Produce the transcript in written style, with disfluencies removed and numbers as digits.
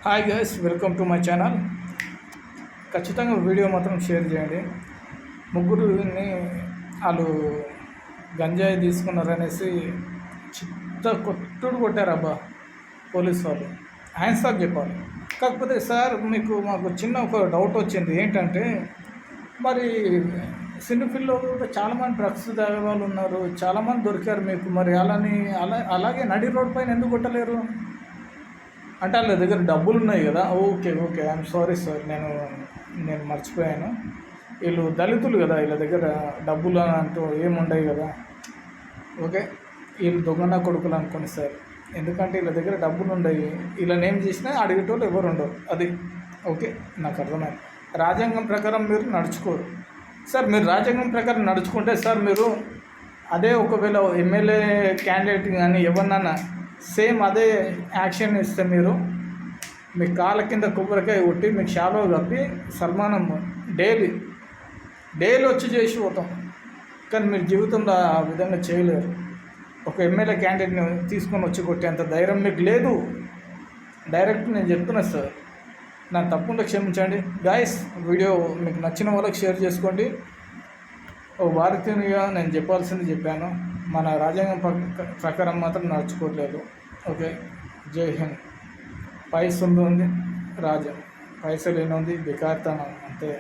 Hi guys, welcome to my channel. ఖచ్చితంగా video మాత్రం share చేయండి. ముగ్గురుని వాళ్ళు గంజాయి తీసుకున్నారనేసి చిత్త కొట్టుడు కొట్టారబ్బా పోలీస్ వాళ్ళు. హ్యాండ్స్ చెప్పాలి. కాకపోతే సార్ మాకు చిన్న ఒక డౌట్ వచ్చింది. ఏంటంటే మరి సిండిఫిల్లో చాలామంది డ్రగ్స్ తాగే వాళ్ళు ఉన్నారు, చాలామంది దొరికారు మీకు. మరి అలాగే నడి రోడ్ పైన ఎందుకు కొట్టలేరు? అంటే వాళ్ళ దగ్గర డబ్బులు ఉన్నాయి కదా. Okay okay, I'm sorry sir, నేను మర్చిపోయాను. వీళ్ళు దళితులు కదా, వీళ్ళ దగ్గర డబ్బులు అంటూ ఏముండవు కదా. ఓకే, వీళ్ళు దొంగన కొడుకులు అనుకోండి సార్. ఎందుకంటే వీళ్ళ దగ్గర డబ్బులు ఉండవు. వీళ్ళని ఏం చేసినా అడిగేటోళ్ళు ఎవరు ఉండరు. అది ఓకే, నాకు అర్థమైంది. రాజ్యాంగం ప్రకారం మీరు నడుచుకోరు సార్. మీరు రాజ్యాంగం ప్రకారం నడుచుకుంటే సార్, మీరు అదే ఒకవేళ ఎమ్మెల్యే క్యాండిడేట్ కానీ ఎవరినన్నా సేమ్ అదే యాక్షన్ ఇస్తే మీరు మీ కాళ్ళ కింద కొబ్బరికాయ కొట్టి మీకు షాలో కప్పి సల్మానం డైలీ వచ్చి చేసి పోతాం. కానీ మీరు జీవితంలో ఆ విధంగా చేయలేరు. ఒక ఎమ్మెల్యే క్యాండిడేట్ని తీసుకొని వచ్చి కొట్టేంత ధైర్యం మీకు లేదు. డైరెక్ట్ నేను చెప్తున్నా సార్, నా తప్పుంటే క్షమించండి. గాయస్, వీడియో మీకు నచ్చిన వాళ్ళకి షేర్ చేసుకోండి. ఓ భారతీయునిగా నేను చెప్పాల్సింది చెప్పాను. మన రాజ్యాంగం ప్రకారం మాత్రం నడుచుకోవట్లేదు. ఓకే, జై హింద్. పైసలు ఉంది రాజ్యం, పైసలు ఏముంది బికార్తనం అంతే.